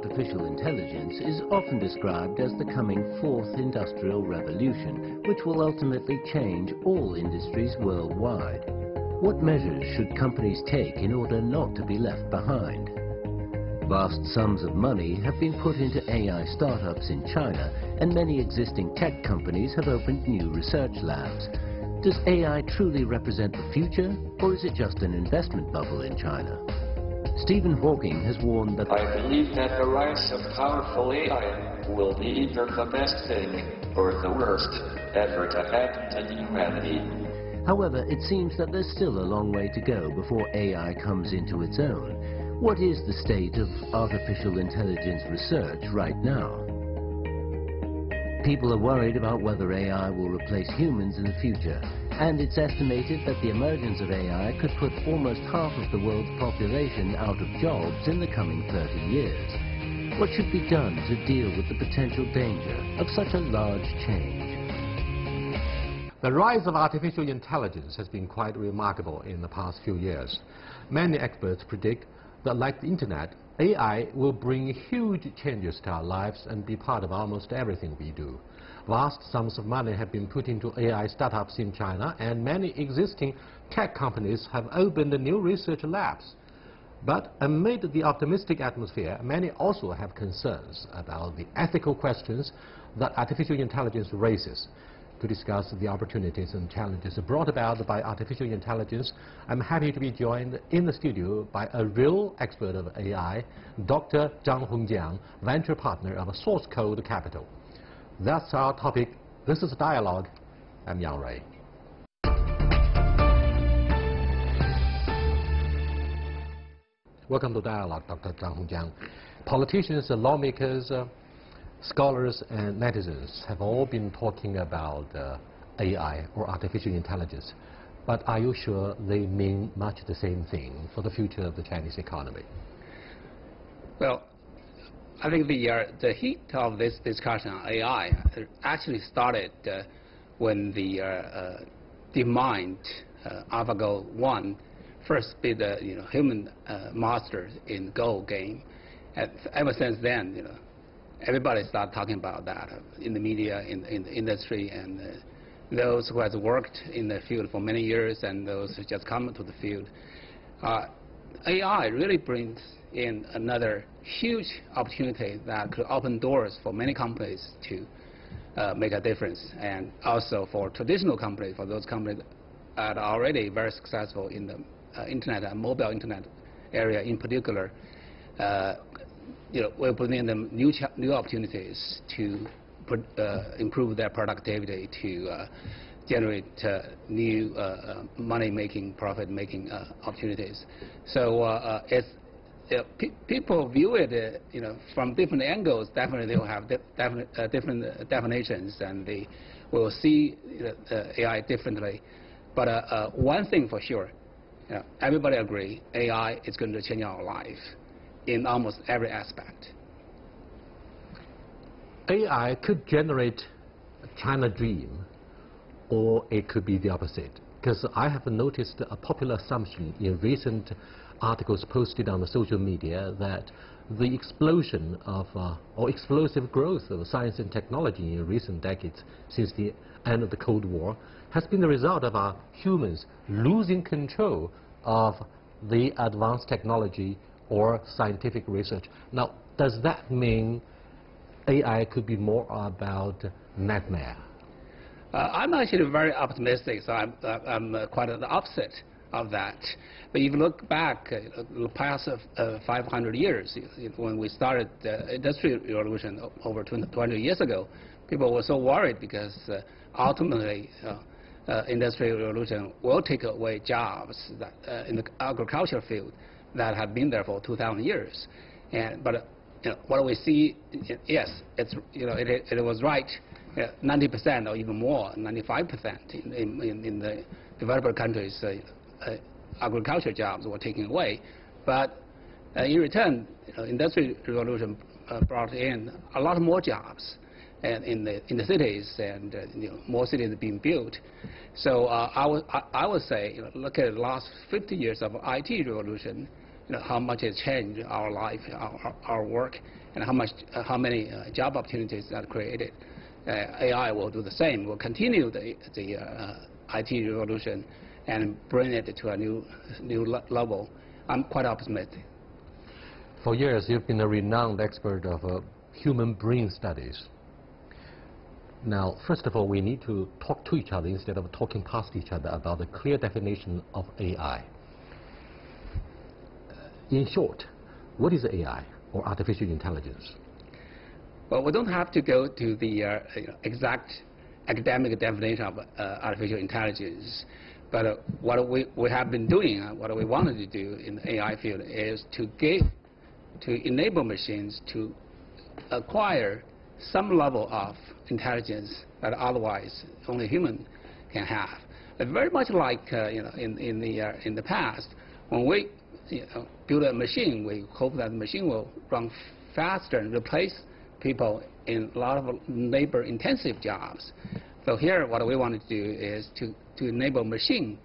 artificial intelligence is often described as the coming fourth industrial revolution, which will ultimately change all industries worldwide. What measures should companies take in order not to be left behind? Vast sums of money have been put into AI startups in China, and many existing tech companies have opened new research labs. Does AI truly represent the future, or is it just an investment bubble in China? Stephen Hawking has warned that I believe that the rise of powerful AI will be either the best thing or the worst ever to happen to humanity. However, it seems that there's still a long way to go before AI comes into its own. What is the state of artificial intelligence research right now? People are worried about whether AI will replace humans in the future, and it's estimated that the emergence of AI could put almost half of the world's population out of jobs in the coming 30 years. What should be done to deal with the potential danger of such a large change? The rise of artificial intelligence has been quite remarkable in the past few years. Many experts predict that, like the internet, AI will bring huge changes to our lives and be part of almost everything we do. Vast sums of money have been put into AI startups in China, and many existing tech companies have opened new research labs. But amid the optimistic atmosphere, many also have concerns about the ethical questions that artificial intelligence raises. To discuss the opportunities and challenges brought about by artificial intelligence, I'm happy to be joined in the studio by a real expert of AI, Dr. Zhang Hongjiang, venture partner of Source Code Capital. That's our topic. This is Dialogue. I'm Yang Rui. Welcome to Dialogue, Dr. Zhang Hongjiang. Politicians, lawmakers, scholars and netizens have all been talking about AI or artificial intelligence, but are you sure they mean much the same thing for the future of the Chinese economy? Well, I think the heat of this discussion on AI actually started when the DeepMind AlphaGo 1 first beat the human master in Go game, and ever since then, everybody started talking about that in the media, in the industry, and those who has worked in the field for many years and those who just come to the field. AI really brings in another huge opportunity that could open doors for many companies to make a difference, and also for traditional companies, for those companies that are already very successful in the internet and mobile internet area in particular. We're putting them new opportunities to improve their productivity, to generate new money-making, profit-making opportunities. So people view it, from different angles. Definitely, they will have different definitions, and they will see AI differently. But one thing for sure, everybody agree, AI is going to change our life in almost every aspect. AI could generate a China dream, or it could be the opposite. Because I have noticed a popular assumption in recent articles posted on the social media that the explosion of or explosive growth of science and technology in recent decades since the end of the Cold War has been the result of our humans losing control of the advanced technology or scientific research. Now, does that mean AI could be more about nightmare? I'm actually very optimistic, so I'm quite the opposite of that. But if you look back the past 500 years, when we started the Industrial Revolution over 20 years ago, people were so worried because ultimately Industrial Revolution will take away jobs that, in the agriculture field that have been there for 2,000 years. But what we see, yes, it was right. 90% or even more, 95% in the developed countries, agriculture jobs were taken away. But in return, Industrial Revolution brought in a lot more jobs in the cities, and more cities being built. So I would say, look at the last 50 years of IT revolution. how much it changed our life, our work, and how many job opportunities that created. AI will do the same. Will continue the IT revolution and bring it to a new level. I'm quite optimistic. For years, you've been a renowned expert of human brain studies. Now, first of all, we need to talk to each other instead of talking past each other about the clear definition of AI. In short, what is AI, or artificial intelligence? Well, we don't have to go to the exact academic definition of artificial intelligence, but what we have been doing, what we wanted to do in the AI field is to enable machines to acquire some level of intelligence that otherwise only human can have. Very much like in the past, when we build a machine, we hope that the machine will run faster and replace people in a lot of labor-intensive jobs. So here, what we want to do is to enable machine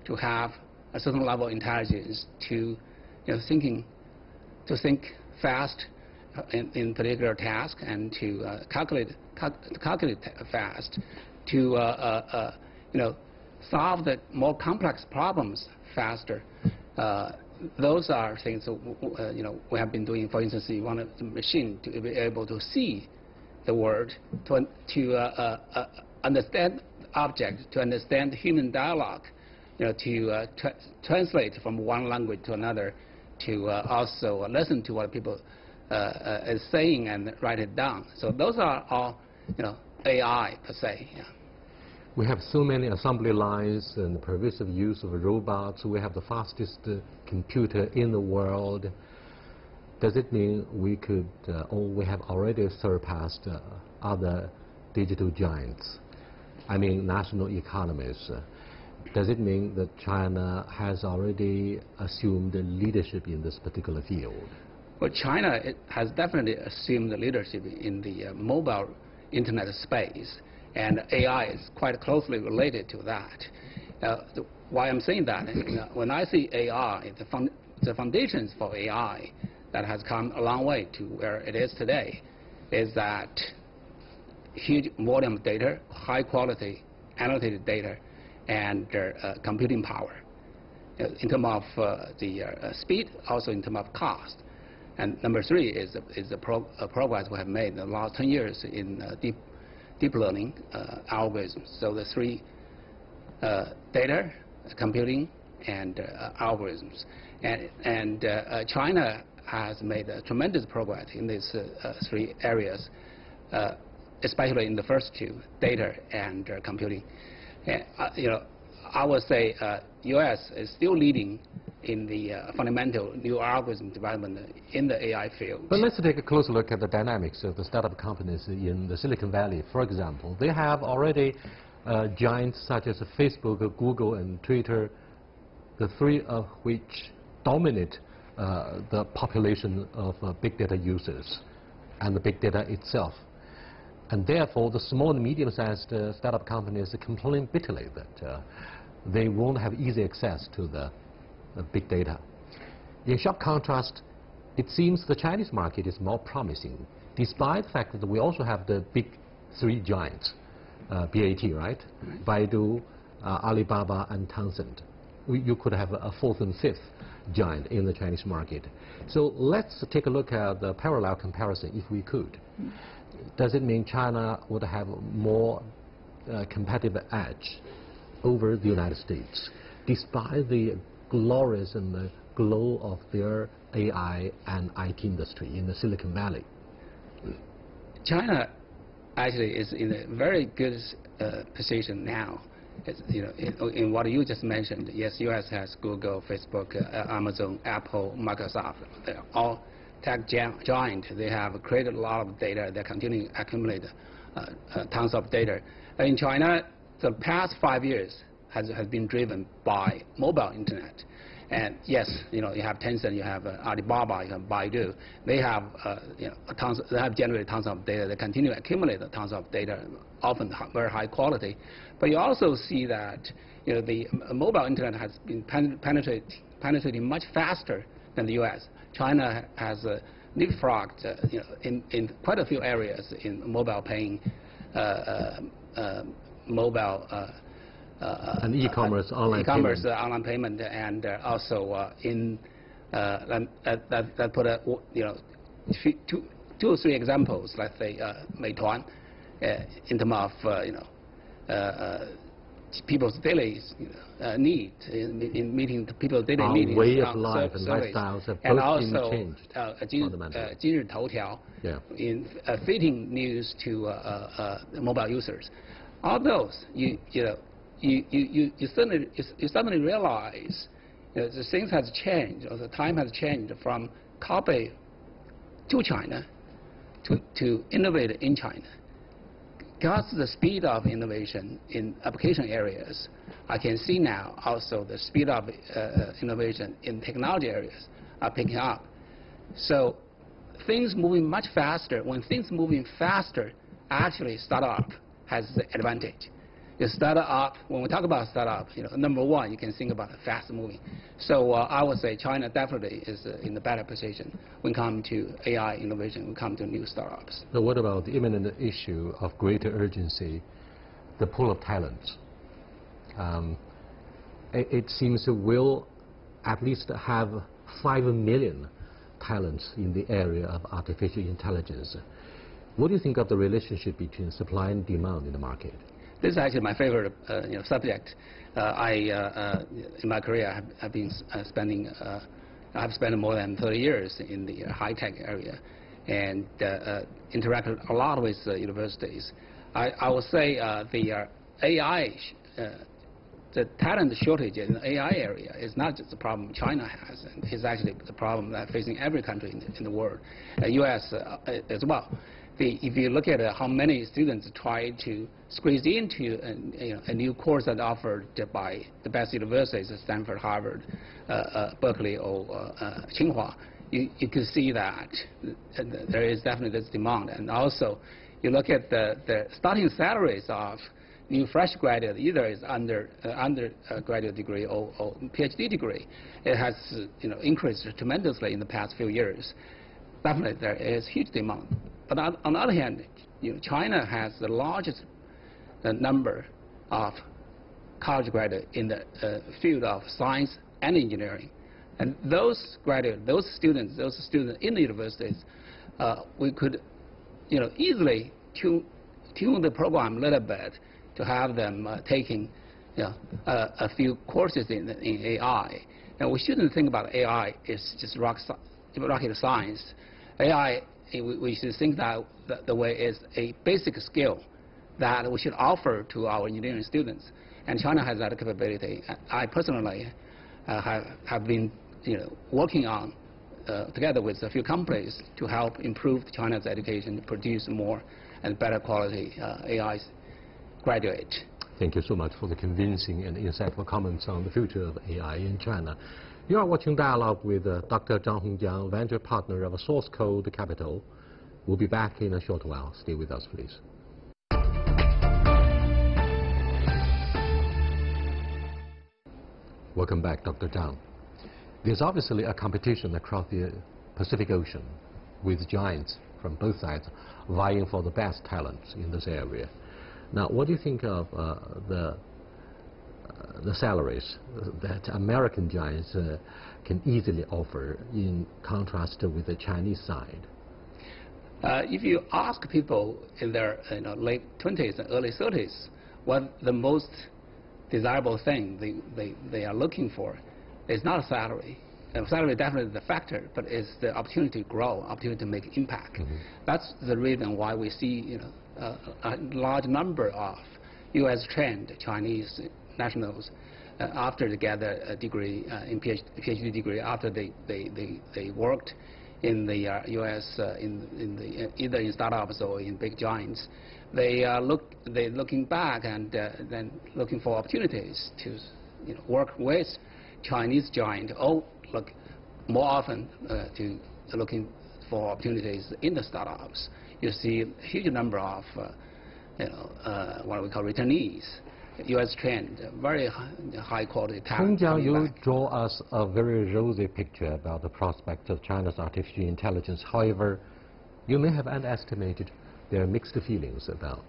to have a certain level of intelligence to think fast in particular task and to calculate fast, to solve the more complex problems faster. Those are things that, we have been doing. For instance, you want the machine to be able to see the word, to understand the object, to understand human dialogue, to translate from one language to another, to also listen to what people is saying and write it down. So those are all, AI per se. Yeah. We have so many assembly lines and pervasive use of robots. We have the fastest computer in the world. Does it mean we could, or we have already surpassed other digital giants? I mean, national economies. Does it mean that China has already assumed leadership in this particular field? Well, China has definitely assumed the leadership in the mobile internet space, and AI is quite closely related to that. Why I'm saying that, when I see AI, the foundations for AI that has come a long way to where it is today is that huge volume of data, high quality annotated data, and computing power in terms of the speed, also in terms of cost. And number three is the progress we have made in the last 10 years in deep learning algorithms. So the three, data, computing, and algorithms. And China has made tremendous progress in these three areas, especially in the first two, data and computing. And, I would say U.S. is still leading in the fundamental new algorithm development in the AI field. But let's take a closer look at the dynamics of the startup companies in the Silicon Valley. For example, they have already giants such as Facebook, Google, and Twitter, the three of which dominate the population of big data users and the big data itself. And therefore, the small and medium-sized startup companies complain bitterly that they won't have easy access to the big data. In sharp contrast, it seems the Chinese market is more promising, despite the fact that we also have the big three giants, BAT, right? Baidu, Alibaba, and Tencent. You could have a fourth and fifth giant in the Chinese market. So let's take a look at the parallel comparison, if we could. Does it mean China would have more competitive edge over the United States, despite the glories and the glow of their AI and IT industry in the Silicon Valley? China actually is in a very good position now. It's, in what you just mentioned. Yes, U.S. has Google, Facebook, Amazon, Apple, Microsoft. They're all tech giant. They have created a lot of data. They continue to accumulate tons of data. In China, the past 5 years has been driven by mobile internet. And yes, you have Tencent, you have Alibaba, you have Baidu. They have they have generated tons of data. They continue to accumulate tons of data, often very high quality. But you also see that the mobile internet has been penetrating much faster than the U.S. China has leapfrogged in quite a few areas in mobile paying, mobile and e-commerce, online e-commerce, payment. online payment, and also in that put two or three examples, let's say Meituan, in terms of people's daily need in meeting people's daily Our needs. way of life and lifestyles have both been changed fundamentally. 今日头条 in fitting news to mobile users. All those you suddenly realize the things has changed, or the time has changed from copy to China to innovate in China. Because the speed of innovation in application areas, I can see now also the speed of innovation in technology areas are picking up. So things moving much faster. When things moving faster, actually startup has the advantage. The startup, when we talk about startup, number one, you can think about fast moving. So I would say China definitely is in a better position when it comes to AI innovation, when it comes to new startups. So what about the imminent issue of greater urgency, the pool of talents? It seems we'll at least have 5 million talents in the area of artificial intelligence. What do you think of the relationship between supply and demand in the market? This is actually my favorite subject. In my career, I've been spending, I've spent more than 30 years in the high-tech area and interacted a lot with universities. I would say the AI, the talent shortage in the AI area is not just a problem China has, it's actually the problem that facing every country in the world, U.S. As well. If you look at how many students try to squeeze into a new course that's offered by the best universities, Stanford, Harvard, Berkeley, or Tsinghua, you can see that there is definitely this demand. And also, you look at the starting salaries of new fresh graduate, either is undergraduate degree or PhD degree, it has increased tremendously in the past few years. Definitely, there is huge demand. But on the other hand, China has the largest number of college graduates in the field of science and engineering. And those graduates, those students in the universities, we could easily tune the program a little bit to have them taking a few courses in AI. And we shouldn't think about AI as just rocket science. AI, we should think that the way is a basic skill that we should offer to our engineering students. And China has that capability. I personally have been working on, together with a few companies, to help improve China's education, to produce more and better quality AI graduate. Thank you so much for the convincing and insightful comments on the future of AI in China. You are watching Dialogue with Dr. Zhang Hongjiang, venture partner of Source Code Capital. We'll be back in a short while. Stay with us, please. Welcome back, Dr. Zhang. There's obviously a competition across the Pacific Ocean with giants from both sides vying for the best talents in this area. Now, what do you think of the salaries that American giants can easily offer in contrast with the Chinese side? If you ask people in their late 20s and early 30s what the most desirable thing they are looking for, is not a salary. Salary is definitely the factor, but it's the opportunity to grow, opportunity to make impact. Mm-hmm. That's the reason why we see a large number of U.S. trained Chinese nationals after they get a degree in PhD degree, after they worked in the U.S. Either in startups or in big giants. They're looking back and then looking for opportunities to work with Chinese giant, or look more often to looking for opportunities in the startups. You see a huge number of what we call returnees U.S. trend, very high quality talent. Hongjiang, you back. draw us a very rosy picture about the prospects of China's artificial intelligence. However, you may have underestimated their mixed feelings about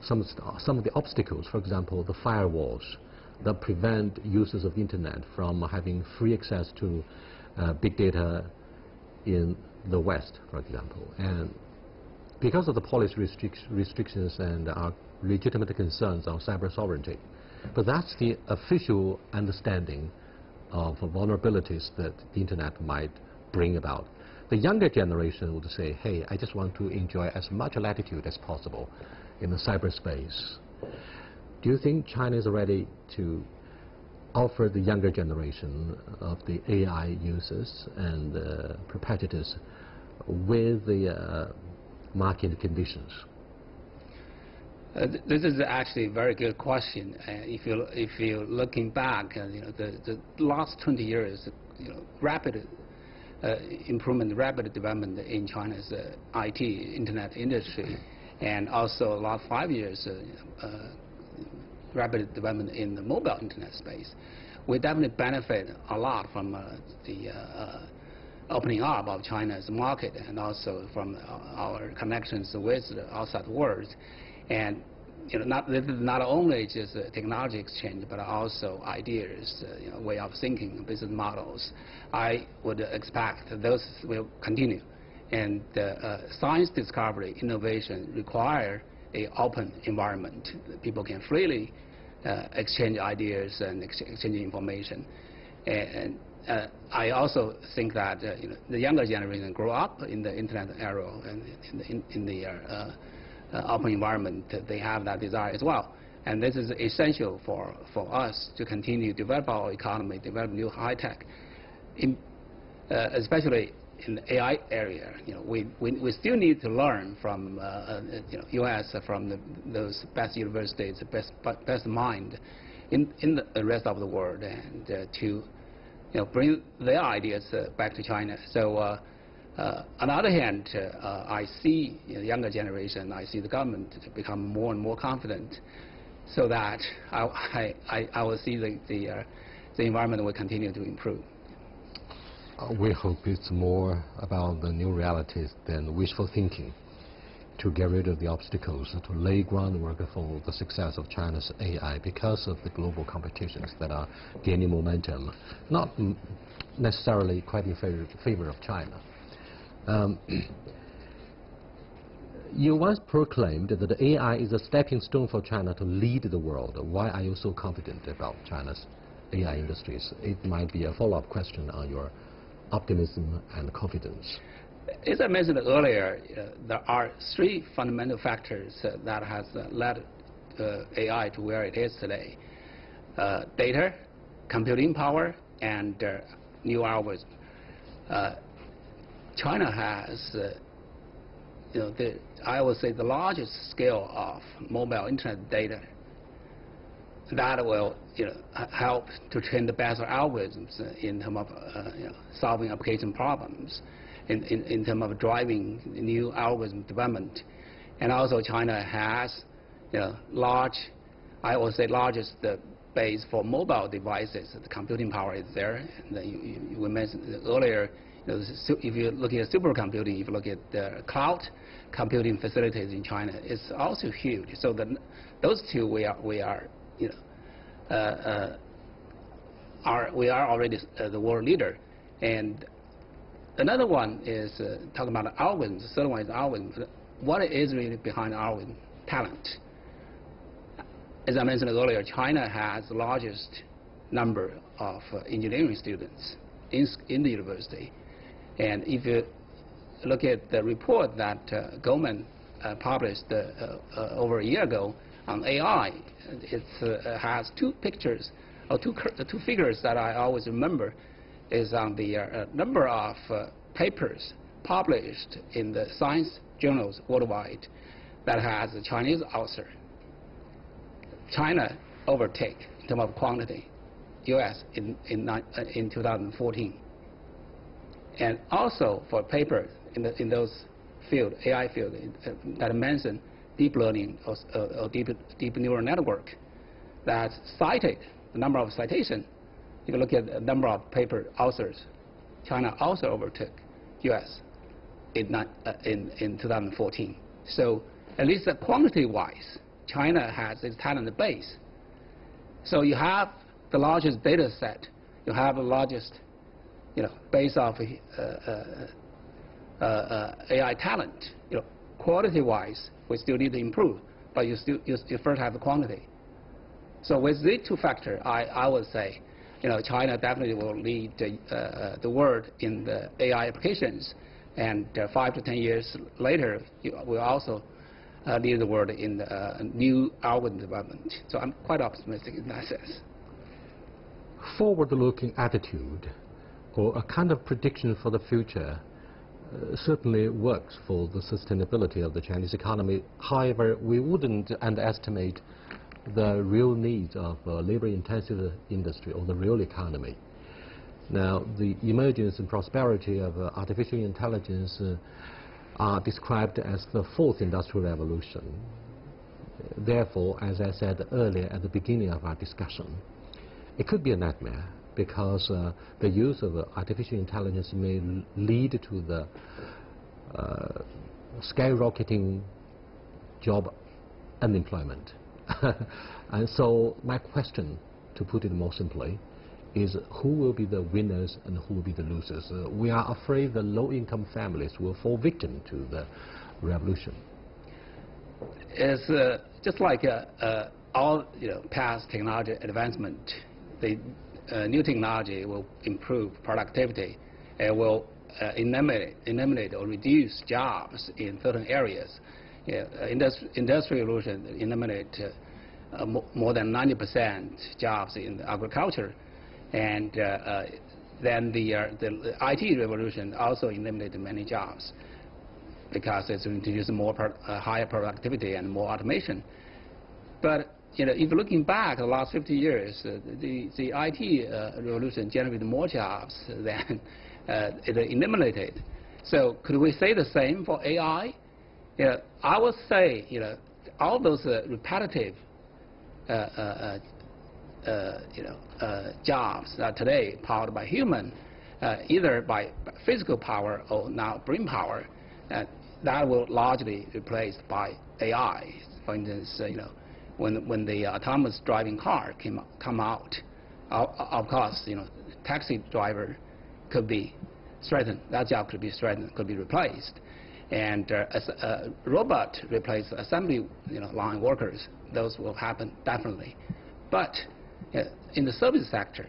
some of the obstacles, for example, the firewalls that prevent users of the internet from having free access to big data in the West, for example. And because of the policy restrictions and our legitimate concerns on cyber sovereignty. But that's the official understanding of vulnerabilities that the internet might bring about. The younger generation would say, hey, I just want to enjoy as much latitude as possible in the cyberspace. Do you think China is ready to offer the younger generation of the AI users and competitors with the market conditions? This is actually a very good question. If you're looking back, the last 20 years, rapid improvement, rapid development in China's IT internet industry, and also the last 5 years, rapid development in the mobile internet space. We definitely benefit a lot from the opening up of China's market, and also from our connections with the outside world. And this is not only just technology exchange, but also ideas, way of thinking, business models. I would expect those will continue. And science discovery, innovation require an open environment. People can freely exchange ideas and exchange information. And I also think that the younger generation grow up in the internet era and in the open environment. They have that desire as well. And this is essential for us to continue to develop our economy, develop new high tech, especially in the AI area. We still need to learn from U.S., from those best universities, best mind in the rest of the world, and to bring their ideas back to China. So on the other hand, I see the younger generation, I see the government to become more and more confident, so that I will see the environment will continue to improve. We hope it's more about the new realities than wishful thinking, to get rid of the obstacles, to lay groundwork for the success of China's AI because of the global competitions that are gaining momentum, not necessarily quite in favor of China. You once proclaimed that AI is a stepping stone for China to lead the world. Why are you so confident about China's AI industries? It might be a follow-up question on your optimism and confidence. As I mentioned earlier, there are three fundamental factors that has led AI to where it is today: data, computing power, and new algorithms. China has, I would say, the largest scale of mobile internet data that will help to train the better algorithms in terms of solving application problems, in terms of driving new algorithm development. And also China has large, I would say, largest base for mobile devices. The computing power is there. And we mentioned earlier, if you look at supercomputing, if you look at the cloud computing facilities in China, it's also huge. So those two we are already the world leader. And another one is talking about algorithms. The third one is algorithm. What is really behind algorithm? Talent. As I mentioned earlier, China has the largest number of engineering students in the university. And if you look at the report that Goldman published over a year ago on AI, it has two pictures, or two figures that I always remember, is on the number of papers published in the science journals worldwide that has a Chinese author. China overtake in terms of quantity U.S. in 2014. And also for paper in those field, AI field, that I mentioned, deep learning or deep neural network, that cited, the number of citation, if you look at the number of paper authors, China also overtook U.S. in 2014. So at least quantity-wise, China has its talent base. So you have the largest data set, you have the largest base of AI talent. Quality-wise, we still need to improve, but you first have the quantity. So with these two factors, I would say, China definitely will lead the world in the AI applications, and 5 to 10 years later, we'll also lead the world in new algorithm development. So I'm quite optimistic in that sense. Forward-looking attitude, or a kind of prediction for the future, certainly works for the sustainability of the Chinese economy. However, we wouldn't underestimate the real needs of labor-intensive industry or the real economy. Now, the emergence and prosperity of artificial intelligence are described as the fourth industrial revolution. Therefore, as I said earlier at the beginning of our discussion, it could be a nightmare, because the use of artificial intelligence may lead to the skyrocketing job unemployment. And so my question, to put it more simply, is who will be the winners and who will be the losers? We are afraid the low-income families will fall victim to the revolution. It's just like all past technology advancement. The new technology will improve productivity. It will eliminate or reduce jobs in certain areas. Industrial revolution eliminate more than 90% jobs in agriculture, and then the IT revolution also eliminated many jobs because it's introduced more higher productivity and more automation. But if looking back the last 50 years, the IT revolution generated more jobs than it eliminated. So could we say the same for AI? I would say all those repetitive jobs that today powered by human, either by physical power or now brain power, that will largely replaced by AI. For instance, when the autonomous driving car come out, of course, taxi driver could be threatened. That job could be threatened, could be replaced, and as a robot replace assembly line workers. Those will happen definitely. But in the service sector,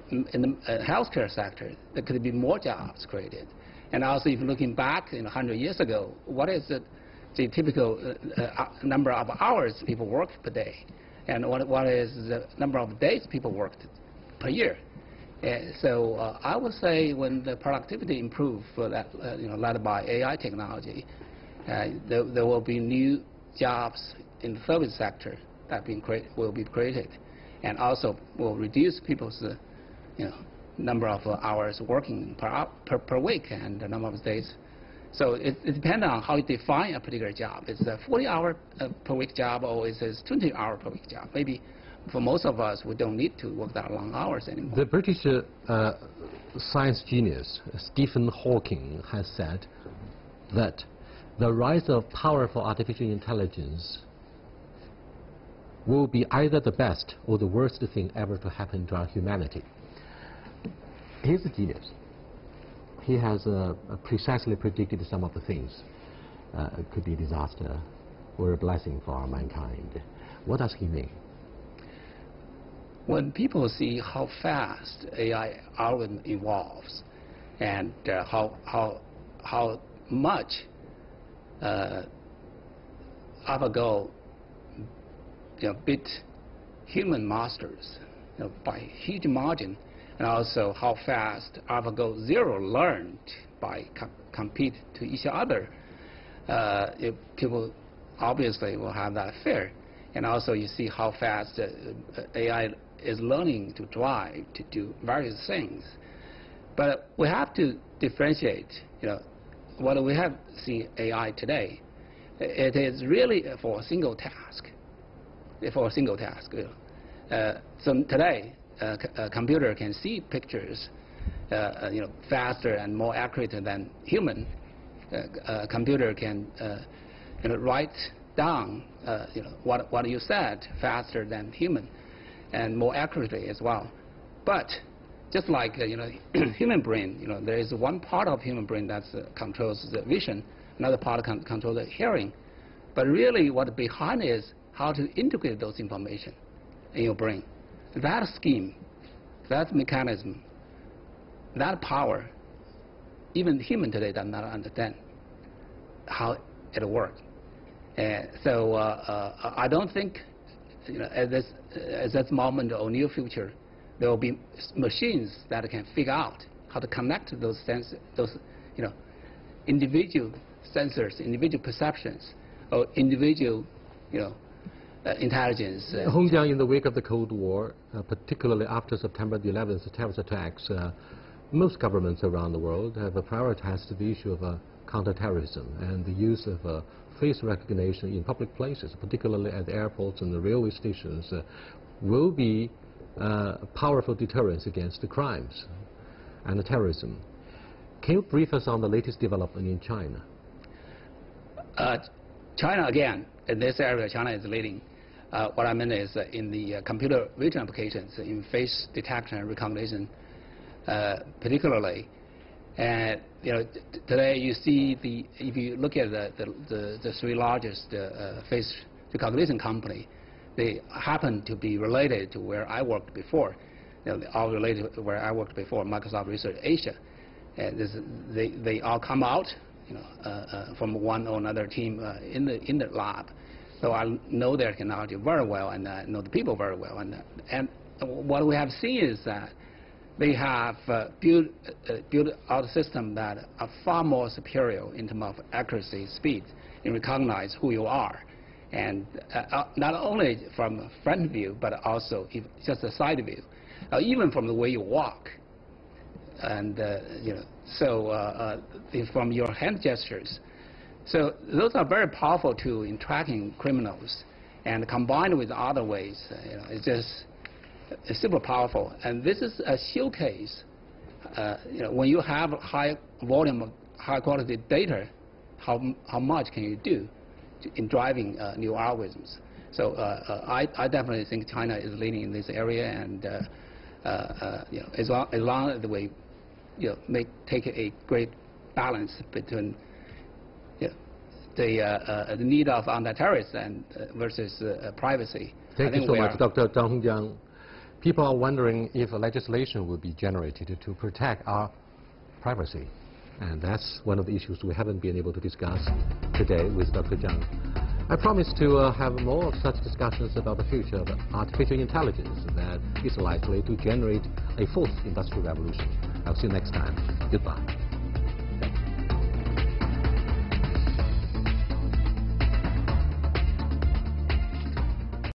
in the healthcare sector, there could be more jobs created. And also, if you're looking back 100 years ago, what is the typical number of hours people work per day, and what is the number of days people worked per year? So I would say when the productivity improves, led by AI technology, there will be new jobs in the service sector that will be created, and also will reduce people's number of hours working per week and the number of days. So it depends on how you define a particular job. It's a 40-hour per week job, or it's a 20-hour per week job. Maybe for most of us, we don't need to work that long hours anymore. The British science genius Stephen Hawking has said that the rise of powerful artificial intelligence will be either the best or the worst thing ever to happen to our humanity. He's a genius. He has precisely predicted some of the things. It could be a disaster or a blessing for mankind. What does he mean? When people see how fast AI algorithm evolves, and how much AlphaGo beat human masters by huge margin, and also how fast AlphaGo Zero learned by compete to each other, people obviously will have that fear. And also you see how fast AI is learning to drive, to do various things. But we have to differentiate, what we have seen AI today. It is really for a single task. For a single task. So today, a computer can see pictures, faster and more accurate than human. A computer can, write down, what you said faster than human, and more accurately as well. But just like human brain, there is one part of human brain that controls the vision, another part controls the hearing. But really, what behind is how to integrate those information in your brain. That scheme, that mechanism, that power, even human today does not understand how it works. So I don't think, at this moment or near future, there will be machines that can figure out how to connect those individual sensors, individual perceptions, or individual, intelligence. Hong Jiang, in the wake of the Cold War, particularly after September the 11th terrorist attacks, most governments around the world have prioritized the issue of counterterrorism and the use of face recognition in public places, particularly at airports and the railway stations, will be powerful deterrents against the crimes and the terrorism. Can you brief us on the latest development in China? China, again, in this area, China is leading. What I mean is in the computer vision applications, in face detection and recognition, particularly. And today you see if you look at the three largest face recognition company, they happen to be related to where I worked before. They all related to where I worked before, Microsoft Research Asia. And they all come out, from one or another team in the lab. So I know their technology very well, and I know the people very well. And what we have seen is that they have built out a system that are far more superior in terms of accuracy, speed, and recognize who you are. And not only from front view, but also just a side view, even from the way you walk. And from your hand gestures. So those are very powerful tools in tracking criminals, and combined with other ways, it's super powerful. And this is a showcase. When you have a high volume of high quality data, how much can you do in driving new algorithms? So I definitely think China is leading in this area, and as long as we take a great balance between the need of anti-terrorists and versus privacy. Thank you so much, Dr. Zhang Hongjiang. People are wondering if legislation will be generated to protect our privacy. And that's one of the issues we haven't been able to discuss today with Dr. Zhang. I promise to have more of such discussions about the future of artificial intelligence that is likely to generate a fourth industrial revolution. I'll see you next time. Goodbye.